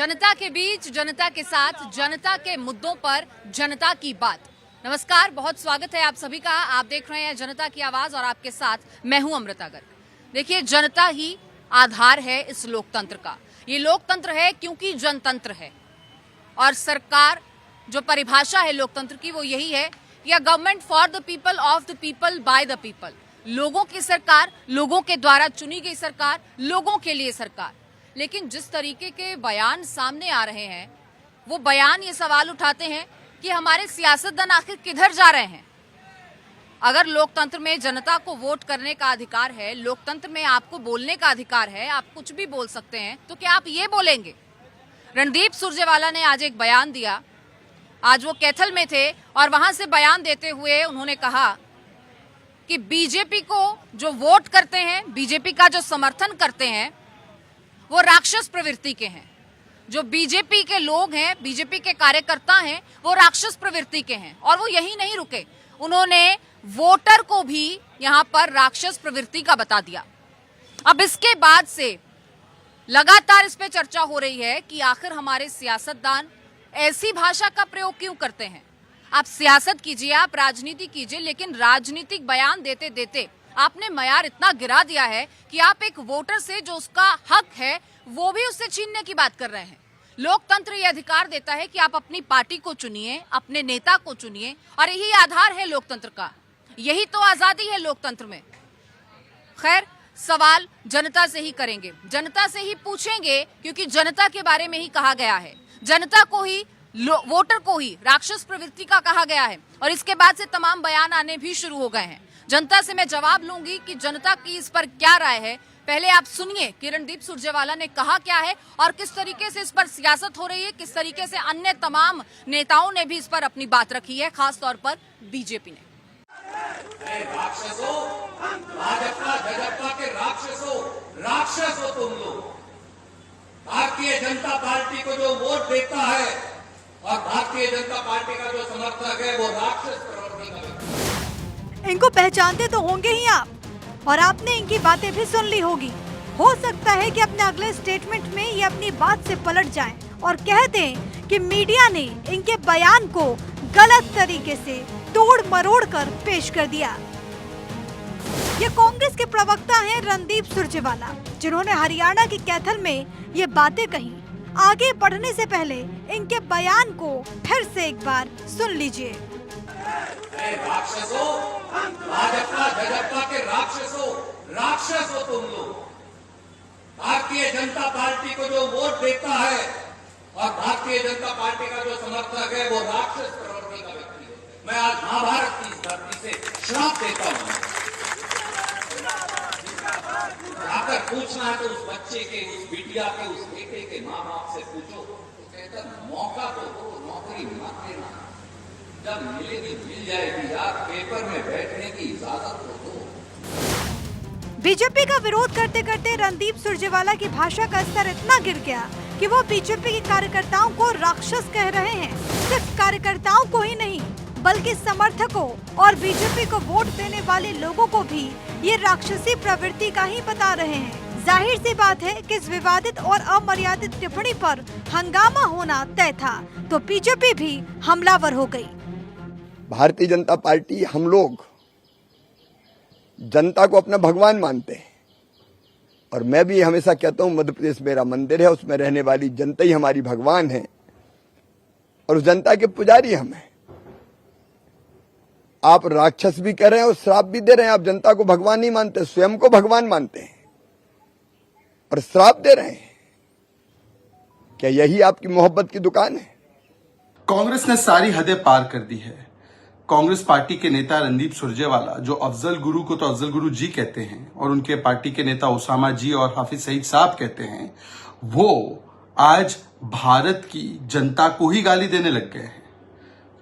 जनता के बीच, जनता के साथ, जनता के मुद्दों पर जनता की बात। नमस्कार, बहुत स्वागत है आप सभी का। आप देख रहे हैं जनता की आवाज और आपके साथ मैं हूं अमृता गर्ग। देखिए, जनता ही आधार है इस लोकतंत्र का। ये लोकतंत्र है क्योंकि जनतंत्र है और सरकार जो परिभाषा है लोकतंत्र की वो यही है कि government for the people, of the people, by the people. लोगों की सरकार, लोगों के द्वारा चुनी गई सरकार, लोगों के लिए सरकार। लेकिन जिस तरीके के बयान सामने आ रहे हैं वो बयान ये सवाल उठाते हैं कि हमारे सियासतदान आखिर किधर जा रहे हैं। अगर लोकतंत्र में जनता को वोट करने का अधिकार है, लोकतंत्र में आपको बोलने का अधिकार है, आप कुछ भी बोल सकते हैं, तो क्या आप ये बोलेंगे? रणदीप सुरजेवाला ने आज एक बयान दिया। आज वो कैथल में थे और वहां से बयान देते हुए उन्होंने कहा कि बीजेपी को जो वोट करते हैं, बीजेपी का जो समर्थन करते हैं, वो राक्षस प्रवृत्ति के हैं। जो बीजेपी के लोग हैं, बीजेपी के कार्यकर्ता हैं, वो राक्षस प्रवृत्ति के हैं। और वो यही नहीं रुके, उन्होंने वोटर को भी यहां पर राक्षस प्रवृत्ति का बता दिया। अब इसके बाद से लगातार इस पे चर्चा हो रही है कि आखिर हमारे सियासतदान ऐसी भाषा का प्रयोग क्यों करते हैं। आप सियासत कीजिए, आप राजनीति कीजिए, लेकिन राजनीतिक बयान देते देते आपने मयार इतना गिरा दिया है कि आप एक वोटर से जो उसका हक है वो भी उससे छीनने की बात कर रहे हैं। लोकतंत्र ये अधिकार देता है कि आप अपनी पार्टी को चुनिए, अपने नेता को चुनिए, और यही आधार है लोकतंत्र का। यही तो आजादी है लोकतंत्र में। खैर, सवाल जनता से ही करेंगे, जनता से ही पूछेंगे, क्योंकि जनता के बारे में ही कहा गया है। जनता को ही, वोटर को ही राक्षस प्रवृत्ति का कहा गया है और इसके बाद से तमाम बयान आने भी शुरू हो गए हैं। जनता से मैं जवाब लूंगी कि जनता की इस पर क्या राय है। पहले आप सुनिए कि रणदीप सुरजेवाला ने कहा क्या है और किस तरीके से इस पर सियासत हो रही है, किस तरीके से अन्य तमाम नेताओं ने भी इस पर अपनी बात रखी है, खासतौर पर बीजेपी ने। राक्षसों, भाजपा भाजपा के राक्षसों, राक्षस हो तुम लोग। भारतीय जनता पार्टी को जो वोट देता है और भारतीय जनता पार्टी का जो समर्थक है वो राक्षस प्रवृत्ति का। इनको पहचानते तो होंगे ही आप, और आपने इनकी बातें भी सुन ली होगी। हो सकता है कि अपने अगले स्टेटमेंट में ये अपनी बात से पलट जाएं और कह दें कि मीडिया ने इनके बयान को गलत तरीके से तोड़ मरोड़ कर पेश कर दिया। ये कांग्रेस के प्रवक्ता हैं रणदीप सुरजेवाला, जिन्होंने हरियाणा के कैथल में ये बातें कही। आगे बढ़ने से पहले इनके बयान को फिर से एक बार सुन लीजिए। राक्षसों, भाजपा भाजपा के राक्षसों, राक्षस हो तुम लोग। भारतीय जनता पार्टी को जो वोट देता है और भारतीय जनता पार्टी का जो समर्थक है वो राक्षस प्रवृत्ति का व्यक्ति है। मैं आज महाभारत की इस धरती से श्राप देता हूं। जाकर पूछना है तो उस बच्चे के, उस बिटिया के, उस बेटे के माँ बाप से पूछो, तो कहता मौका तो दो, नौकरी मत देना। जब मिलेगी मिल जाएगी यार, पेपर में बैठने की इजाजत तो दो। बीजेपी का विरोध करते करते रणदीप सुरजेवाला की भाषा का स्तर इतना गिर गया कि वो बीजेपी के कार्यकर्ताओं को राक्षस कह रहे हैं। सिर्फ कार्यकर्ताओं को ही नहीं, बल्कि समर्थकों और बीजेपी को वोट देने वाले लोगों को भी ये राक्षसी प्रवृत्ति का ही बता रहे हैं। जाहिर सी बात है कि इस विवादित और अमर्यादित टिप्पणी पर हंगामा होना तय था, तो बीजेपी भी हमलावर हो गई। भारतीय जनता पार्टी, हम लोग जनता को अपना भगवान मानते हैं और मैं भी हमेशा कहता हूं मध्य प्रदेश मेरा मंदिर है, उसमें रहने वाली जनता ही हमारी भगवान है और उस जनता के पुजारी हम हैं। आप राक्षस भी कह रहे हैं और श्राप भी दे रहे हैं। आप जनता को भगवान नहीं मानते, स्वयं को भगवान मानते हैं और श्राप दे रहे हैं। क्या यही आपकी मोहब्बत की दुकान है? कांग्रेस ने सारी हदें पार कर दी है। कांग्रेस पार्टी के नेता रणदीप सुरजेवाला, जो अफजल गुरु को तो अफजल गुरु जी कहते हैं और उनके पार्टी के नेता ओसामा जी और हाफिज सईद साहब कहते हैं, वो आज भारत की जनता को ही गाली देने लग गए हैं,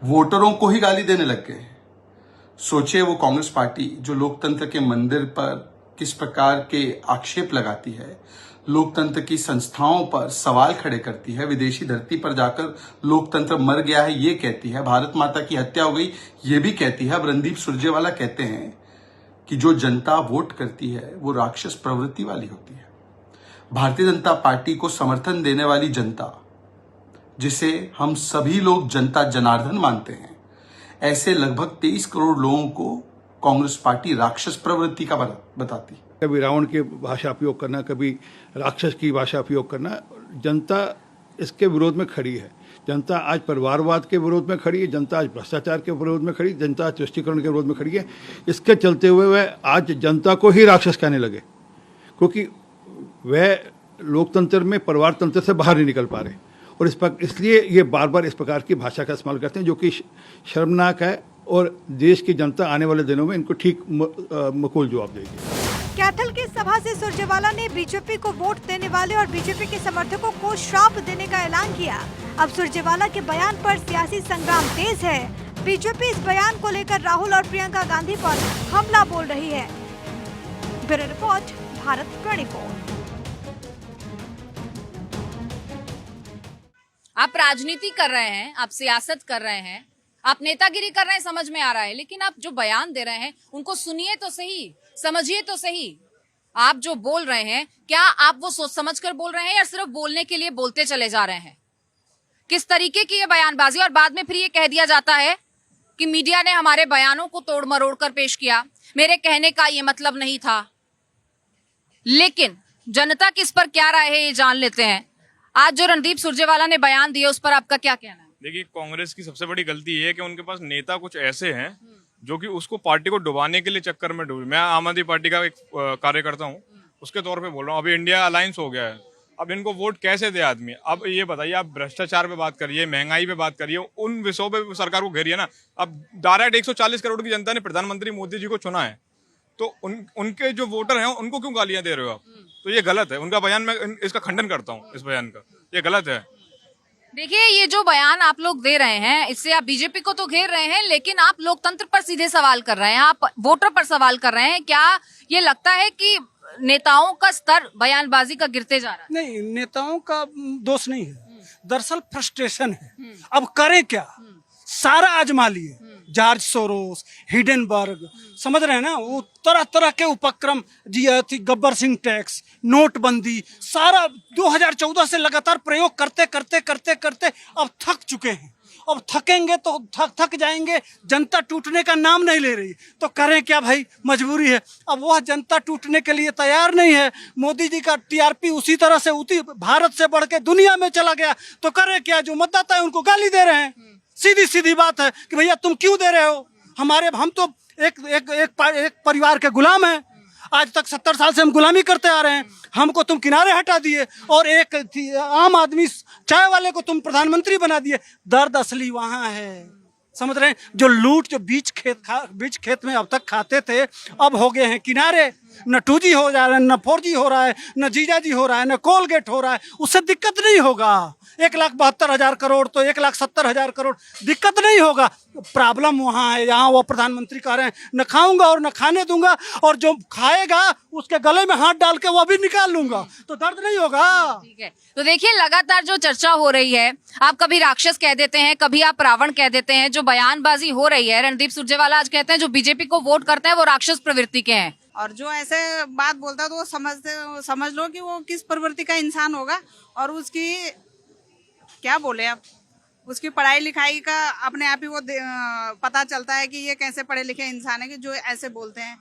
वोटरों को ही गाली देने लग गए हैं। सोचिए, वो कांग्रेस पार्टी जो लोकतंत्र के मंदिर पर किस प्रकार के आक्षेप लगाती है, लोकतंत्र की संस्थाओं पर सवाल खड़े करती है, विदेशी धरती पर जाकर लोकतंत्र मर गया है ये कहती है, भारत माता की हत्या हो गई ये भी कहती है। अब रणदीप सुरजेवाला कहते हैं कि जो जनता वोट करती है वो राक्षस प्रवृत्ति वाली होती है। भारतीय जनता पार्टी को समर्थन देने वाली जनता जिसे हम सभी लोग जनता जनार्दन मानते हैं, ऐसे लगभग 23 करोड़ लोगों को कांग्रेस पार्टी राक्षस प्रवृत्ति का बताती है। कभी रावण की भाषा उपयोग करना, कभी राक्षस की भाषा उपयोग करना, जनता इसके विरोध में खड़ी है। जनता आज परिवारवाद के विरोध में खड़ी है, जनता आज भ्रष्टाचार के विरोध में खड़ी है, जनता तुष्टीकरण के विरोध में खड़ी है। इसके चलते हुए वह आज जनता को ही राक्षस कहने लगे, क्योंकि वह लोकतंत्र में परिवार तंत्र से बाहर नहीं निकल पा रहे, और इसलिए ये बार बार इस प्रकार की भाषा का इस्तेमाल करते हैं, जो कि शर्मनाक है, और देश की जनता आने वाले दिनों में इनको ठीक मकूल जवाब देगी। कैथल की सभा से सुरजेवाला ने बीजेपी को वोट देने वाले और बीजेपी के समर्थकों को श्राप देने का ऐलान किया। अब सुरजेवाला के बयान पर सियासी संग्राम तेज है। बीजेपी इस बयान को लेकर राहुल और प्रियंका गांधी पर हमला बोल रही है। Bureau report, Bharat 24। आप राजनीति कर रहे हैं, आप सियासत कर रहे हैं, आप नेतागिरी कर रहे हैं, समझ में आ रहा है, लेकिन आप जो बयान दे रहे हैं उनको सुनिए तो सही, समझिए तो सही। आप जो बोल रहे हैं, क्या आप वो सोच समझकर बोल रहे हैं या सिर्फ बोलने के लिए बोलते चले जा रहे हैं? किस तरीके की ये बयानबाजी, और बाद में फिर ये कह दिया जाता है कि मीडिया ने हमारे बयानों को तोड़ मरोड़ कर पेश किया, मेरे कहने का ये मतलब नहीं था। लेकिन जनता किस पर क्या राय है ये जान लेते हैं। आज जो रणदीप सुरजेवाला ने बयान दिया, उस पर आपका क्या कहना है? देखिए, कांग्रेस की सबसे बड़ी गलती ये है कि उनके पास नेता कुछ ऐसे हैं जो कि उसको पार्टी को डुबाने के लिए चक्कर में डूबे। मैं आम आदमी पार्टी का एक कार्यकर्ता हूँ, उसके तौर पे बोल रहा हूँ। अभी इंडिया अलायंस हो गया है, अब इनको वोट कैसे दे आदमी? अब ये बताइए, आप भ्रष्टाचार पे बात करिए, महंगाई पे बात करिए, उन विषयों पे सरकार को घेरिए ना। अब डायरेक्ट 140 करोड़ की जनता ने प्रधानमंत्री मोदी जी को चुना है, तो उनके जो वोटर हैं उनको क्यों गालियां दे रहे हो आप? तो ये गलत है उनका बयान। मैं इसका खंडन करता हूँ, इस बयान का, ये गलत है। देखिए, ये जो बयान आप लोग दे रहे हैं, इससे आप बीजेपी को तो घेर रहे हैं, लेकिन आप लोकतंत्र पर सीधे सवाल कर रहे हैं, आप वोटर पर सवाल कर रहे हैं। क्या ये लगता है कि नेताओं का स्तर बयानबाजी का गिरते जा रहा है? नहीं, नेताओं का दोष नहीं है, दरअसल फ्रस्ट्रेशन है। अब करें क्या? सारा आजमा लिए, जॉर्ज सोरोस, हिडेनबर्ग, समझ रहे हैं ना, वो तरह तरह के उपक्रम, गब्बर सिंह टैक्स, नोटबंदी, सारा 2014 से लगातार प्रयोग करते करते करते करते अब थक चुके हैं। अब थकेंगे तो थक जाएंगे, जनता टूटने का नाम नहीं ले रही, तो करें क्या भाई, मजबूरी है। अब वह जनता टूटने के लिए तैयार नहीं है। मोदी जी का टीआरपी उसी तरह से भारत से बढ़ के दुनिया में चला गया, तो करें क्या? जो मतदाता है उनको गाली दे रहे हैं। सीधी सीधी बात है कि भैया तुम क्यों दे रहे हो? हम तो एक परिवार के गुलाम हैं। आज तक 70 साल से हम गुलामी करते आ रहे हैं, हमको तुम किनारे हटा दिए और एक आम आदमी चाय वाले को तुम प्रधानमंत्री बना दिए। दर्द असली वहां है, समझ रहे हैं? जो लूट, जो बीच खेत में अब तक खाते थे, अब हो गए हैं किनारे। न 2G हो जा रहा है, न 4G हो रहा है, न जीजाजी हो रहा है, न कोलगेट हो रहा है। उससे दिक्कत नहीं होगा। 1,72,000 करोड़ तो 1,70,000 करोड़, दिक्कत नहीं होगा। प्रॉब्लम वहाँ है, यहाँ वो प्रधानमंत्री कह रहे हैं न खाऊंगा और न खाने दूंगा, और जो खाएगा उसके गले में हाथ डाल के वो भी निकाल लूंगा, तो दर्द नहीं होगा। ठीक है, तो देखिए, लगातार जो चर्चा हो रही है, आप कभी राक्षस कह देते हैं, कभी आप रावण कह देते हैं। जो बयानबाजी हो रही है, रणदीप सुरजेवाला आज कहते हैं जो बीजेपी को वोट करते हैं वो राक्षस प्रवृत्ति के हैं, और जो ऐसे बात बोलता है तो वो समझ लो कि वो किस प्रवृत्ति का इंसान होगा, और उसकी क्या बोले आप, उसकी पढ़ाई लिखाई का अपने आप ही वो पता चलता है कि ये कैसे पढ़े लिखे इंसान है कि जो ऐसे बोलते हैं।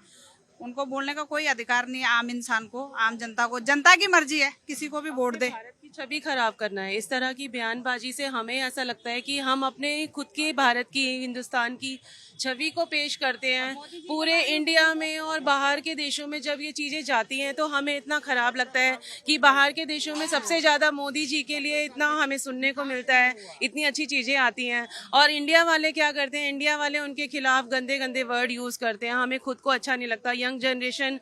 उनको बोलने का कोई अधिकार नहीं है आम इंसान को, आम जनता को। जनता की मर्जी है, किसी को भी वोट दे। भारत की छवि खराब करना है। इस तरह की बयानबाजी से हमें ऐसा लगता है कि हम अपने खुद की, भारत की, हिंदुस्तान की छवि को पेश करते हैं पूरे इंडिया में, और बाहर के देशों में जब ये चीज़ें जाती हैं तो हमें इतना ख़राब लगता है कि बाहर के देशों में सबसे ज़्यादा मोदी जी के लिए इतना हमें सुनने को मिलता है, इतनी अच्छी चीज़ें आती हैं, और इंडिया वाले क्या करते हैं, इंडिया वाले उनके खिलाफ गंदे गंदे वर्ड यूज़ करते हैं। हमें खुद को अच्छा नहीं लगता। यंग जनरेशन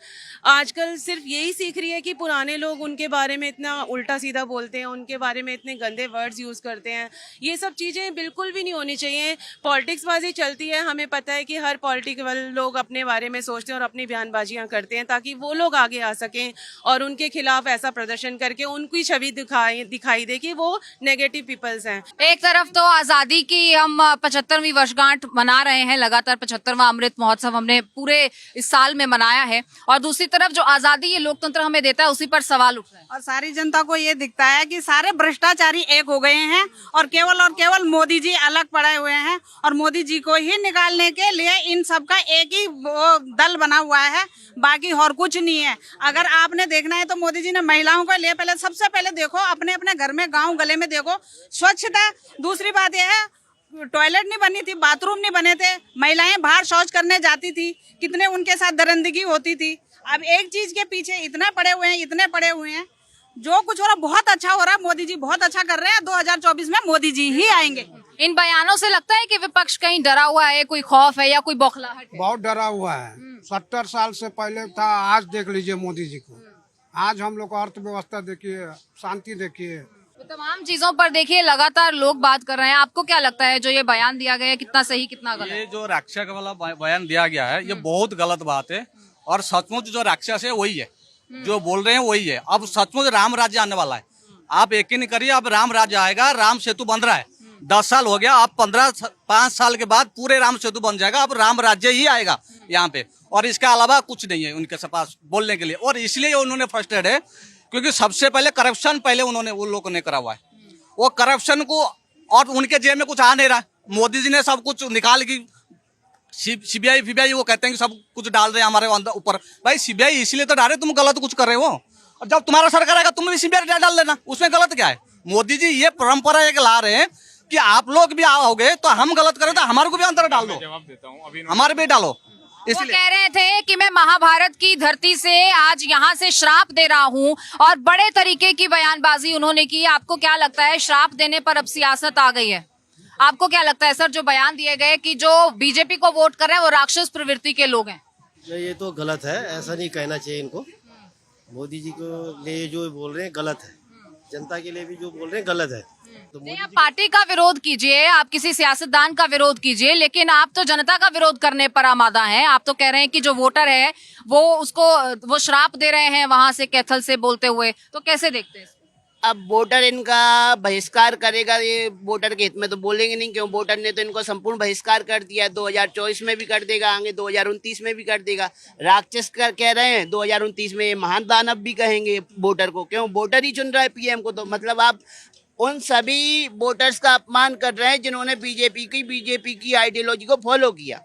आजकल सिर्फ यही सीख रही है कि पुराने लोग उनके बारे में इतना उल्टा सीधा बोलते हैं, उनके बारे में इतने गंदे वर्ड्स यूज़ करते हैं। ये सब चीज़ें बिल्कुल भी नहीं होनी चाहिए। पॉलिटिक्सबाजी चलती है, हमें पता है कि हर पॉलिटिकल लोग अपने बारे में सोचते हैं और अपनी बयानबाजियां करते हैं ताकि वो लोग आगे आ सकें और उनके खिलाफ ऐसा प्रदर्शन करके उनकी छवि दिखाई दे कि वो नेगेटिव पीपल्स हैं। एक तरफ तो आजादी की हम 75वीं वर्षगांठ मना रहे हैं, लगातार 75वां अमृत महोत्सव हमने पूरे इस साल में मनाया है, और दूसरी तरफ जो आजादी ये लोकतंत्र हमें देता है उसी पर सवाल उठ रहे हैं। और सारी जनता को ये दिखता बताया कि सारे भ्रष्टाचारी एक हो गए हैं और केवल मोदी जी अलग पड़े हुए हैं और मोदी जी को ही निकालने के लिए इन सब का एक ही वो दल बना हुआ है, बाकी और कुछ नहीं है। अगर आपने देखना है तो मोदी जी ने महिलाओं को लिए पहले सबसे पहले देखो अपने अपने घर में गांव गले में देखो स्वच्छता। दूसरी बात यह है टॉयलेट नहीं बनी थी, बाथरूम नहीं बने थे, महिलाएं बाहर शौच करने जाती थी, कितने उनके साथ दरिंदगी होती थी। अब एक चीज के पीछे इतने पड़े हुए हैं, जो कुछ हो रहा बहुत अच्छा हो रहा है। मोदी जी बहुत अच्छा कर रहे हैं। 2024 में मोदी जी ही आएंगे। इन बयानों से लगता है कि विपक्ष कहीं डरा हुआ है, कोई खौफ है या कोई बौखलाहट है? बहुत डरा हुआ है। 70 साल से पहले था, आज देख लीजिए मोदी जी को। आज हम लोग को अर्थव्यवस्था देखिए, शांति देखिए, तो तमाम चीजों पर देखिए लगातार लोग बात कर रहे हैं। आपको क्या लगता है जो ये बयान दिया गया है कितना सही कितना गलत? ये जो राक्षस वाला बयान दिया गया है ये बहुत गलत बात है और सचमुच जो राक्षस है वही है, जो बोल रहे हैं वही है। अब सचमुच राम राज्य आने वाला है, आप यकीन करिए अब राम राज्य आएगा। राम सेतु बन रहा है, 10 साल हो गया, अब 5 साल के बाद पूरे राम सेतु बन जाएगा। अब राम राज्य ही आएगा यहाँ पे और इसके अलावा कुछ नहीं है उनके पास बोलने के लिए। और इसलिए उन्होंने फ्रस्ट्रेटेड है क्योंकि सबसे पहले करप्शन पहले उन्होंने उन लोगों ने करा हुआ है। वो करप्शन को और उनके जेब में कुछ आ नहीं रहा। मोदी जी ने सब कुछ निकाल की सीबीआई फीबीआई वो कहते हैं कि सब कुछ डाल रहे हैं हमारे अंदर ऊपर। भाई सीबीआई इसलिए तो डाले तुम गलत कुछ कर रहे हो, और जब तुम्हारा सरकार आएगा तुम भी सीबीआई डाल देना, उसमें गलत क्या है? मोदी जी ये परंपरा एक ला रहे हैं कि आप लोग भी आओगे तो हम गलत करें तो हमारे को भी अंदर डाल दो, जवाब देता हूँ अभी हमारे भी डालो। वो कह रहे थे कि मैं महाभारत की धरती से आज यहाँ से श्राप दे रहा हूँ और बड़े तरीके की बयानबाजी उन्होंने की। आपको क्या लगता है श्राप देने पर अब सियासत आ गई है? आपको क्या लगता है सर जो बयान दिए गए कि जो बीजेपी को वोट कर रहे हैं वो राक्षस प्रवृत्ति के लोग हैं? ये तो गलत है, ऐसा नहीं कहना चाहिए इनको। मोदी जी को लिए जो बोल रहे हैं गलत है, जनता के लिए भी जो बोल रहे हैं गलत है। तो नहीं, आप पार्टी का विरोध कीजिए, आप किसी सियासतदान का विरोध कीजिए, लेकिन आप तो जनता का विरोध करने पर आमादा हैं। आप तो कह रहे हैं कि जो वोटर है वो श्राप दे रहे हैं वहां से कैथल से बोलते हुए, तो कैसे देखते हैं? अब वोटर इनका बहिष्कार करेगा, ये वोटर के हित में तो बोलेंगे नहीं, क्यों वोटर ने तो इनको संपूर्ण बहिष्कार कर दिया। 2024 में भी कर देगा, आगे 2029 में भी कर देगा। राक्षस कह रहे हैं, 2029 में महान दानव भी कहेंगे वोटर को, क्यों वोटर ही चुन रहा है पीएम को। तो मतलब आप उन सभी वोटर्स का अपमान कर रहे हैं जिन्होंने बीजेपी की आइडियोलॉजी को फॉलो किया।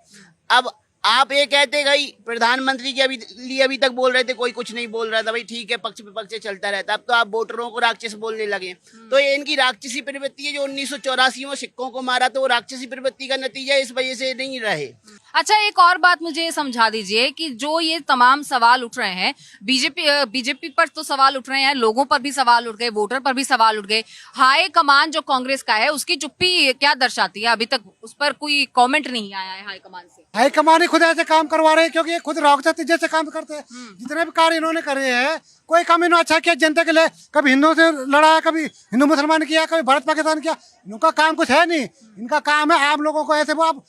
अब आप ये कहते गई प्रधानमंत्री जी अभी तक बोल रहे थे, कोई कुछ नहीं बोल रहा था, भाई ठीक है पक्ष विपक्ष से चलता रहता। अब तो आप वोटरों को राक्षस बोलने लगे, तो ये इनकी राक्षसी प्रवृत्ति है। जो 1984 में सिक्कों को मारा तो वो राक्षसी प्रवृत्ति का नतीजा इस वजह से नहीं रहे। अच्छा, एक और बात मुझे ये समझा दीजिए कि जो ये तमाम सवाल उठ रहे हैं, बीजेपी पर तो सवाल उठ रहे हैं, लोगों पर भी सवाल उठ गए, वोटर पर भी सवाल उठ गए। हाई कमान जो कांग्रेस का है उसकी चुप्पी क्या दर्शाती है? अभी तक उस पर कोई कमेंट नहीं आया है हाईकमान से। हाईकमान ही खुद ऐसे काम करवा रहे हैं क्योंकि ये खुद राक्षस जैसे काम करते हैं। जितने भी कार्य इन्होंने करे हैं, कोई काम इन्होंने अच्छा किया जनता के लिए? कभी हिंदुओं से लड़ाया, कभी हिंदू मुसलमान किया, कभी भारत पाकिस्तान किया। इनका काम कुछ है नहीं। इनका काम है आम लोगों को ऐसे वो आप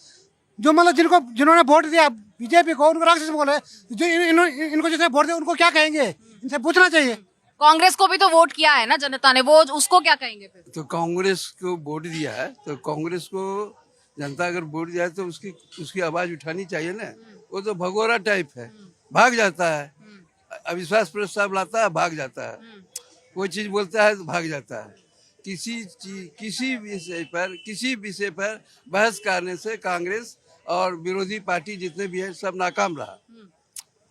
जो मतलब जिन्होंने वोट दिया बीजेपी को उनको राक्षस बोले। जो इनको जिसने वोट दिया उनको क्या कहेंगे? इनसे पूछना चाहिए। कांग्रेस को भी तो वोट किया है ना जनता ने, वो उसको क्या कहेंगे फिर? तो कांग्रेस को वोट दिया है तो कांग्रेस को जनता अगर वोट दिया है तो उसकी आवाज उठानी चाहिए ना। वो तो भगोरा टाइप है, भाग जाता है, अविश्वास प्रस्ताव लाता है भाग जाता है, कोई चीज बोलता है तो भाग जाता है। किसी विषय पर बहस करने से कांग्रेस और विरोधी पार्टी जितने भी है सब नाकाम रहा।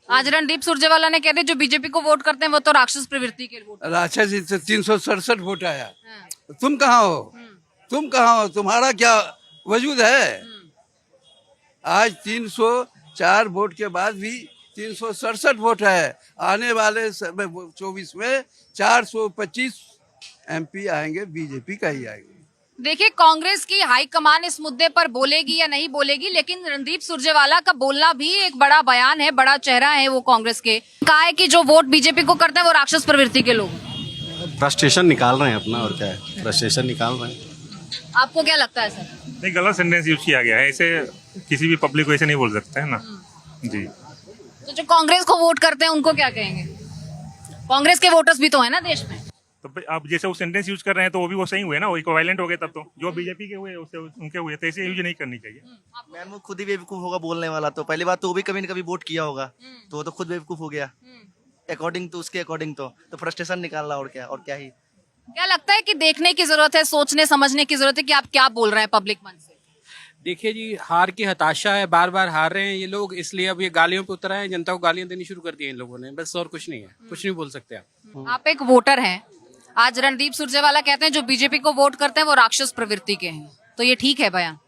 आज रणदीप सुरजेवाला ने कह दिया जो बीजेपी को वोट करते हैं वो तो राक्षस प्रवृत्ति के वोट। राक्षस 367 वोट आया। तुम कहाँ हो? तुम्हारा क्या वजूद है? आज 304 वोट के बाद भी 367 वोट है। आने वाले 24 में 425 एमपी आएंगे, बीजेपी का ही आएंगे। देखिए, कांग्रेस की हाईकमान इस मुद्दे पर बोलेगी या नहीं बोलेगी, लेकिन रणदीप सुरजेवाला का बोलना भी एक बड़ा बयान है, बड़ा चेहरा है वो कांग्रेस के। कहा है कि जो वोट बीजेपी को करते हैं वो राक्षस प्रवृत्ति के लोग। फ्रस्ट्रेशन निकाल रहे हैं अपना, और क्या है, फ्रस्ट्रेशन निकाल रहे हैं। आपको क्या लगता है सर? नहीं, गलत सेंटेंस यूज किया गया है, ऐसे किसी भी पब्लिक को ऐसे नहीं बोल सकते है ना जी। तो जो कांग्रेस को वोट करते हैं उनको क्या कहेंगे? कांग्रेस के वोटर्स भी तो है ना देश में। तो आप जैसे वो सेंटेंस यूज कर रहे हैं तो वो भी वो सही हुए ना, वो इक्विवेलेंट हो गए। तब तो जो बीजेपी के हुए उससे उनके हुए, तो ऐसे यूज नहीं करनी चाहिए। मैम वो खुद ही बेवकूफ होगा बोलने वाला। तो पहली बात तो वो भी कभी न कभी वोट किया होगा, तो वो तो खुद बेवकूफ हो गया अकॉर्डिंग तो उसके अकॉर्डिंग। तो फ्रस्ट्रेशन निकालना और क्या ही। क्या लगता है कि देखने की जरूरत है, सोचने समझने की जरूरत है कि आप क्या बोल रहे हैं पब्लिक मन से? देखिए जी, हार की हताशा है, बार बार हार रहे हैं ये लोग, इसलिए अब ये गालियों पे उतर आए हैं, जनता को गालियां देनी शुरू कर दी है इन लोगों ने, बस और कुछ नहीं है, कुछ नहीं बोल सकते आप। आप एक वोटर हैं, आज रणदीप सुरजेवाला कहते हैं जो बीजेपी को वोट करते हैं वो राक्षस प्रवृत्ति के हैं, तो ये ठीक है बयान?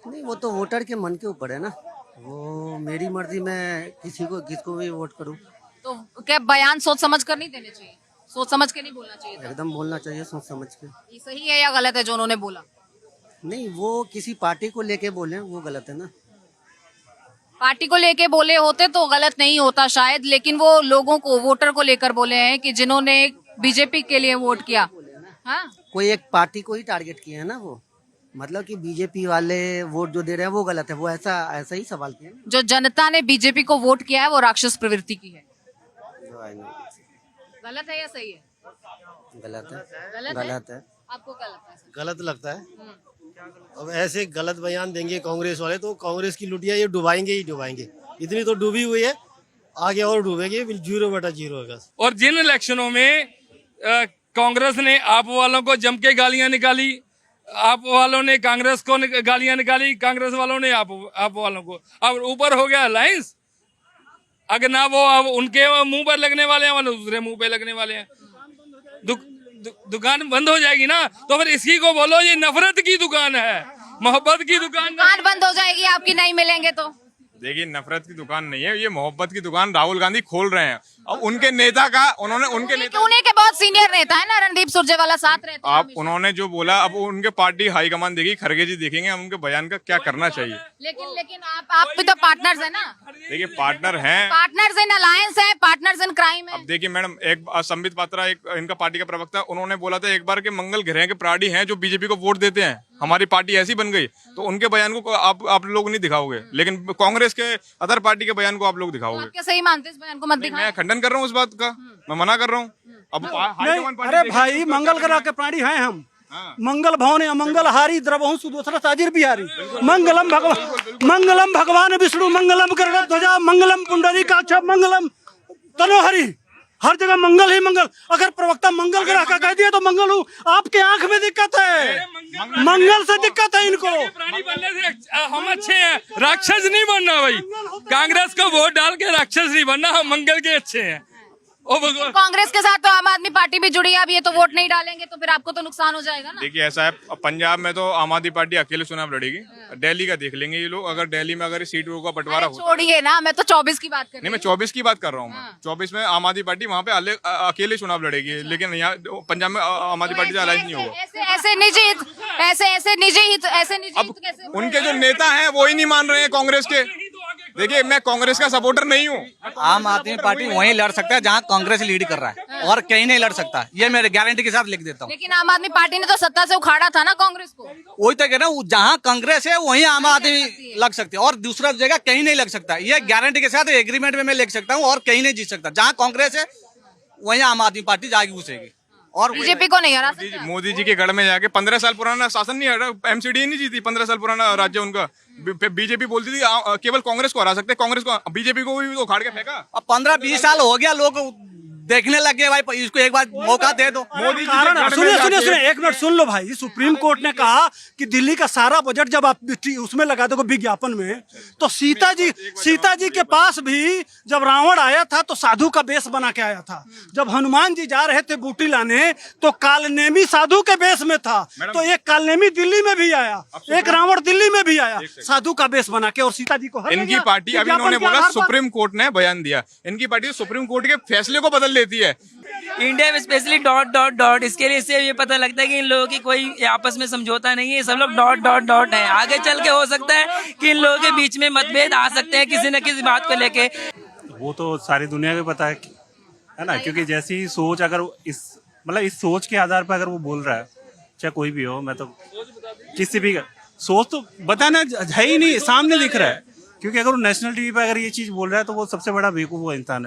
नहीं, वो तो वोटर के मन के ऊपर है ना, वो मेरी मर्जी, मैं किसको भी वोट करूं। तो क्या बयान सोच समझ कर नहीं देने चाहिए? सोच समझ के नहीं बोलना चाहिए था? एकदम बोलना चाहिए सोच समझ के। ये सही है या गलत है जो उन्होंने बोला? नहीं, वो किसी पार्टी को लेके बोले वो गलत है ना। पार्टी को लेके बोले होते तो गलत नहीं होता शायद, लेकिन वो लोगों को, वोटर को लेकर बोले हैं कि जिन्होंने बीजेपी के लिए वोट किया। हाँ? कोई एक पार्टी को ही टारगेट किया है ना वो, मतलब कि बीजेपी वाले वोट जो दे रहे हैं वो गलत है, वो ऐसा ही सवाल किया। जो जनता ने बीजेपी को वोट किया है वो राक्षस प्रवृत्ति की है, गलत है या सही है? गलत है। गलत है? आपको क्या लगता है? गलत लगता है। अब ऐसे गलत बयान देंगे कांग्रेस वाले तो कांग्रेस की लुटिया ये डुबाएंगे ही डुबाएंगे, इतनी तो डूबी हुई है, आगे और डूबेगी, 0/0 होगा। और जिन इलेक्शनों में कांग्रेस ने आप वालों को जम के गालियां निकाली, आप वालों ने कांग्रेस को गालियां निकाली, कांग्रेस वालों ने आप वालों को, अब ऊपर हो गया अलायंस। अगर ना वो अब उनके मुंह पर लगने वाले हैं, दूसरे मुंह पे लगने वाले हैं, दुकान बंद हो जाएगी ना, तो फिर इसी को बोलो ये नफरत की दुकान है, मोहब्बत की दुकान बंद हो जाएगी आपकी, नहीं मिलेंगे तो? देखिए, नफरत की दुकान नहीं है ये, मोहब्बत की दुकान राहुल गांधी खोल रहे हैं। अब उनके नेता का उन्हीं के बहुत सीनियर नेता है ना रणदीप सुरजेवाला, साथ रहते हैं आप, उन्होंने जो बोला अब उनके पार्टी हाईकमान देगी, खड़गे जी देखेंगे हम उनके बयान का क्या करना चाहिए। लेकिन आप भी तो पार्टनर्स है ना? देखिए, पार्टनर हैं, पार्टनर्स इन अलायंस है, पार्टनर्स इन क्राइम है। अब देखिए मैडम, एक संबित पात्रा, एक इनका पार्टी का प्रवक्ता, उन्होंने बोला था एक बार के मंगल ग्रह के प्राणी हैं जो बीजेपी को वोट देते हैं, हमारी पार्टी ऐसी बन गई, तो उनके बयान को आप लोग नहीं दिखाओगे, लेकिन कांग्रेस के अदर पार्टी के बयान को आप लोग दिखाओगे। क्या सही मानते इस बयान को? मत दिखाएं। मैं खंडन कर रहा हूँ इस बात का, मैं मना कर रहा हूँ। अब अरे भाई, मंगल ग्रह के प्राणी हैं हम, मंगल भवन अमंगल हारी द्रवहु सुदोषर ताजिर बिहारी, मंगलम भगवान विष्णु, मंगलम गरुड़ध्वजा, मंगलम पुंडरीकाक्ष, मंगलम तनोहरि, हर जगह मंगल ही मंगल। अगर प्रवक्ता मंगल ग्रह का कह दिया तो मंगल हूँ, आपके आंख में दिक्कत है, मंगल से दिक्कत है इनको। प्राणी बनने से हम अच्छे हैं, राक्षस नहीं बनना भाई, कांग्रेस को वोट डाल के राक्षस नहीं बनना, हम मंगल के अच्छे हैं। कांग्रेस के साथ तो आम आदमी पार्टी भी जुड़ी है, अब ये तो वोट नहीं डालेंगे तो फिर आपको तो नुकसान हो जाएगा ना। देखिए, ऐसा है, पंजाब में तो आम आदमी पार्टी अकेले चुनाव लड़ेगी, दिल्ली का देख लेंगे ये लोग, अगर दिल्ली में अगर सीटों का बंटवारा हो, छोड़िए ना, मैं तो 24 की बात कर रही हूँ। नहीं, मैं 24 की बात कर रहा हूँ। 24 में आम आदमी पार्टी वहाँ पे अकेले चुनाव लड़ेगी, लेकिन यहाँ पंजाब में आम आदमी पार्टी से अलायंस नहीं होगा। ऐसे निजी हित अब उनके जो नेता हैं वो ही नहीं मान रहे हैं कांग्रेस के। देखिए, मैं कांग्रेस का सपोर्टर नहीं हूँ। आम आदमी पार्टी वहीं लड़ सकता है जहाँ कांग्रेस लीड कर रहा है, और कहीं नहीं लड़ सकता, ये मैं गारंटी के साथ लिख देता हूँ। लेकिन आम आदमी पार्टी ने तो सत्ता से उखाड़ा था ना कांग्रेस को। वही तो कह रहा हूँ, जहाँ कांग्रेस है वहीं आम आदमी लग सकती है, और दूसरा जगह कहीं नहीं लग सकता, ये गारंटी के साथ एग्रीमेंट में मैं लिख सकता हूँ, और कहीं नहीं जीत सकता। जहाँ कांग्रेस है वहीं आम आदमी पार्टी जाएगी घुसेगी, और बीजेपी को नहीं हरा सकता। मोदी जी के गढ़ में जाके 15 साल पुराना शासन नहीं हटा, एमसीडी नहीं जीती, 15 साल पुराना राज्य उनका। बीजेपी बोलती थी केवल कांग्रेस को हरा सकते, कांग्रेस को, बीजेपी को भी उखाड़ के फेंका। अब 15-20 साल हो गया, लोग देखने लगे भाई, इसको एक बार मौका दे दो। मोदी सुनिए एक मिनट सुन लो भाई। सुप्रीम कोर्ट ने कहा कि दिल्ली का सारा बजट जब आप उसमें लगा दोगे विज्ञापन में, तो सीता जी के पास भी जब रावण आया था तो साधु का बेस बना के आया था। जब हनुमान जी जा रहे थे बूटी लाने तो कालनेमी साधु के बेस में था, तो एक कालनेमी दिल्ली में भी आया, एक रावण दिल्ली में भी आया साधु का बेस बना के, और सीता जी को इनकी पार्टी, अभी इन्होंने बोला सुप्रीम कोर्ट ने बयान दिया, इनकी पार्टी सुप्रीम कोर्ट के फैसले को बदल लेती है। इंडिया में स्पेशली ... इसके लिए इससे ये पता लगता है कि इन लोगों की कोई आपस में समझौता नहीं है, सब लोग ... है। आगे चल के हो सकता है कि इन लोगों के बीच में मतभेद आ सकते हैं किसी न किसी बात को लेके। वो तो सारी दुनिया को पता है ना, क्योंकि जैसी सोच, अगर इस सोच के आधार पर अगर वो बोल रहा है, चाहे कोई भी हो, मैं तो किसी भी सोच तो बताना है ही नहीं, सामने दिख रहा है। क्योंकि अगर वो नेशनल टीवी पर अगर ये चीज बोल रहा है तो वो सबसे बड़ा बेवकूफ इंसान है।